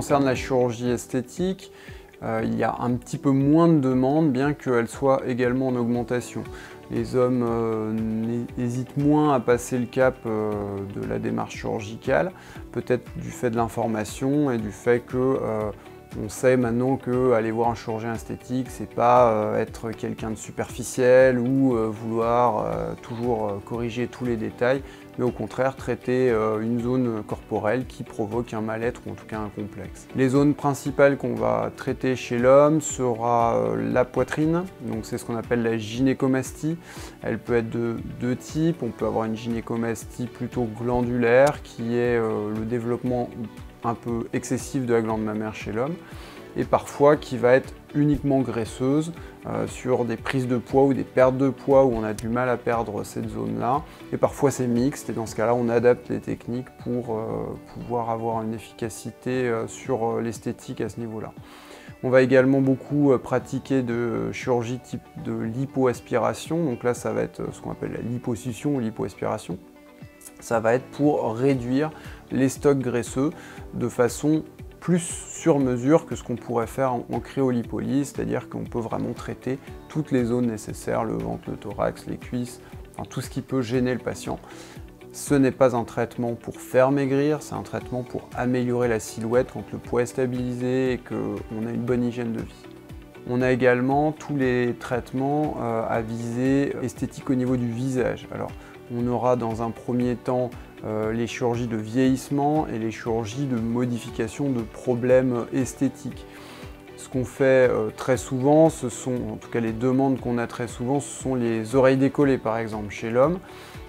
concerne la chirurgie esthétique, il y a un petit peu moins de demandes, bien qu'elle soit également en augmentation. Les hommes hésitent moins à passer le cap de la démarche chirurgicale, peut-être du fait de l'information et du fait que on sait maintenant qu'aller voir un chirurgien esthétique, c'est pas être quelqu'un de superficiel ou vouloir toujours corriger tous les détails, mais au contraire traiter une zone corporelle qui provoque un mal-être ou en tout cas un complexe. Les zones principales qu'on va traiter chez l'homme sera la poitrine, donc c'est ce qu'on appelle la gynécomastie. Elle peut être de deux types. On peut avoir une gynécomastie plutôt glandulaire qui est le développement un peu excessif de la glande mammaire chez l'homme, et parfois qui va être uniquement graisseuse sur des prises de poids ou des pertes de poids où on a du mal à perdre cette zone-là. Et parfois c'est mixte, et dans ce cas-là on adapte les techniques pour pouvoir avoir une efficacité sur l'esthétique à ce niveau-là. On va également beaucoup pratiquer de chirurgie type de lipoaspiration, donc là ça va être ce qu'on appelle la liposuction ou lipoaspiration. Ça va être pour réduire les stocks graisseux de façon plus sur mesure que ce qu'on pourrait faire en cryolipolyse, c'est-à-dire qu'on peut vraiment traiter toutes les zones nécessaires, le ventre, le thorax, les cuisses, enfin, tout ce qui peut gêner le patient. Ce n'est pas un traitement pour faire maigrir, c'est un traitement pour améliorer la silhouette quand le poids est stabilisé et qu'on a une bonne hygiène de vie. On a également tous les traitements à visée esthétique au niveau du visage. Alors, on aura dans un premier temps les chirurgies de vieillissement et les chirurgies de modification de problèmes esthétiques. Ce qu'on fait très souvent, ce sont, en tout cas les demandes qu'on a très souvent, ce sont les oreilles décollées par exemple chez l'homme,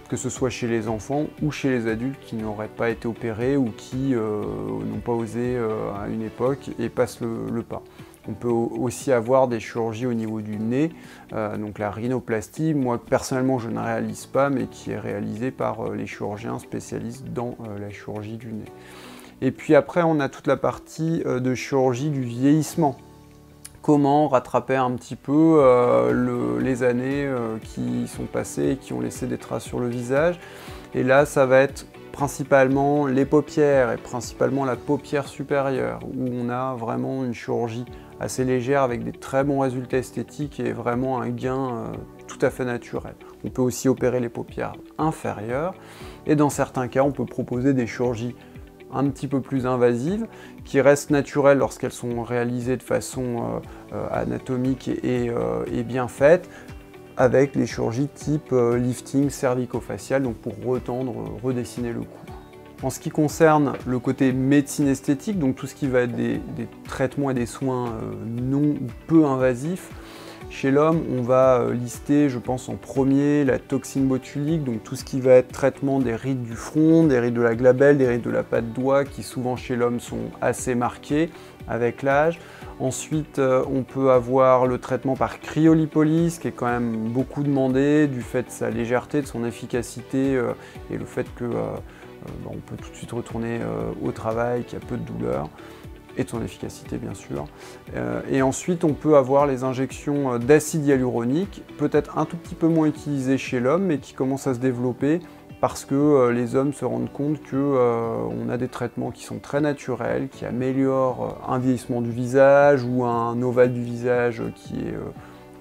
que ce soit chez les enfants ou chez les adultes qui n'auraient pas été opérés ou qui n'ont pas osé à une époque et passent le pas. On peut aussi avoir des chirurgies au niveau du nez, donc la rhinoplastie, moi personnellement je ne réalise pas, mais qui est réalisée par les chirurgiens spécialistes dans la chirurgie du nez. Et puis après on a toute la partie de chirurgie du vieillissement. Comment rattraper un petit peu les années qui sont passées et qui ont laissé des traces sur le visage. Et là ça va être principalement les paupières et principalement la paupière supérieure, où on a vraiment une chirurgie assez légère avec des très bons résultats esthétiques et vraiment un gain tout à fait naturel. On peut aussi opérer les paupières inférieures et dans certains cas on peut proposer des chirurgies un petit peu plus invasives qui restent naturelles lorsqu'elles sont réalisées de façon anatomique et bien faite, avec les chirurgies type lifting cervico-facial, donc pour retendre, redessiner le cou. En ce qui concerne le côté médecine esthétique, donc tout ce qui va être des traitements et des soins non ou peu invasifs, chez l'homme, on va lister, je pense, en premier la toxine botulique, donc tout ce qui va être traitement des rides du front, des rides de la glabelle, des rides de la patte doigt, qui souvent chez l'homme sont assez marquées avec l'âge. Ensuite, on peut avoir le traitement par cryolipolyse, qui est quand même beaucoup demandé, du fait de sa légèreté, de son efficacité et le fait que on peut tout de suite retourner au travail, qu'il y a peu de douleur. Et de son efficacité bien sûr. Et ensuite on peut avoir les injections d'acide hyaluronique, peut-être un tout petit peu moins utilisées chez l'homme, mais qui commencent à se développer parce que les hommes se rendent compte qu'on a des traitements qui sont très naturels, qui améliorent un vieillissement du visage ou un ovale du visage qui est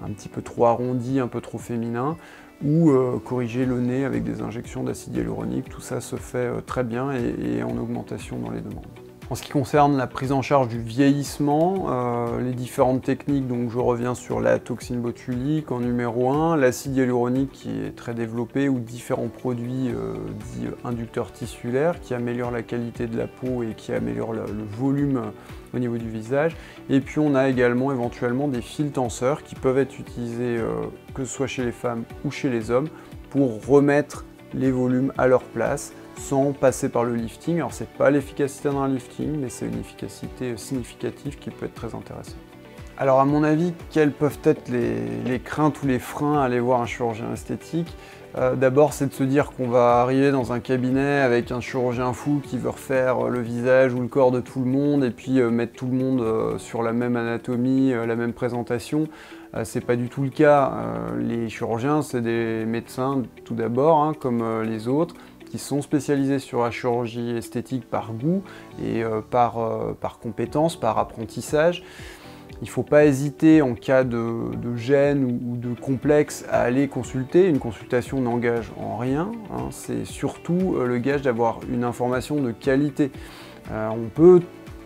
un petit peu trop arrondi, un peu trop féminin, ou corriger le nez avec des injections d'acide hyaluronique. Tout ça se fait très bien et en augmentation dans les demandes. En ce qui concerne la prise en charge du vieillissement, les différentes techniques, donc je reviens sur la toxine botulique en numéro 1, l'acide hyaluronique qui est très développé, ou différents produits dits inducteurs tissulaires qui améliorent la qualité de la peau et qui améliorent le volume au niveau du visage. Et puis on a également éventuellement des fils tenseurs qui peuvent être utilisés que ce soit chez les femmes ou chez les hommes pour remettre les volumes à leur place, sans passer par le lifting. Alors c'est pas l'efficacité d'un lifting, mais c'est une efficacité significative qui peut être très intéressante. Alors à mon avis, quelles peuvent être les craintes ou les freins à aller voir un chirurgien esthétique? D'abord, c'est de se dire qu'on va arriver dans un cabinet avec un chirurgien fou qui veut refaire le visage ou le corps de tout le monde et puis mettre tout le monde sur la même anatomie, la même présentation. C'est pas du tout le cas. Les chirurgiens, c'est des médecins tout d'abord, hein, comme les autres, qui sont spécialisés sur la chirurgie esthétique par goût et par compétence, par apprentissage. Il ne faut pas hésiter en cas de gêne ou de complexe à aller consulter. Une consultation n'engage en rien, hein. C'est surtout le gage d'avoir une information de qualité. On peut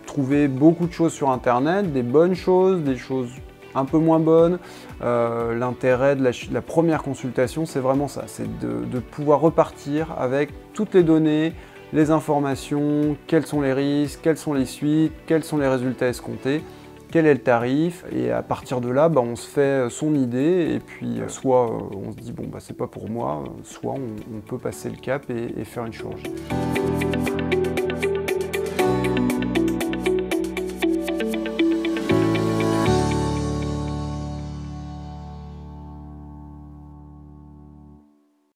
trouver beaucoup de choses sur internet, des bonnes choses, des choses un peu moins bonnes. L'intérêt de la première consultation, c'est vraiment ça, c'est de pouvoir repartir avec toutes les données, les informations, quels sont les risques, quelles sont les suites, quels sont les résultats escomptés, quel est le tarif, et à partir de là, on se fait son idée, et puis soit on se dit bon c'est pas pour moi, soit on peut passer le cap et faire une chirurgie.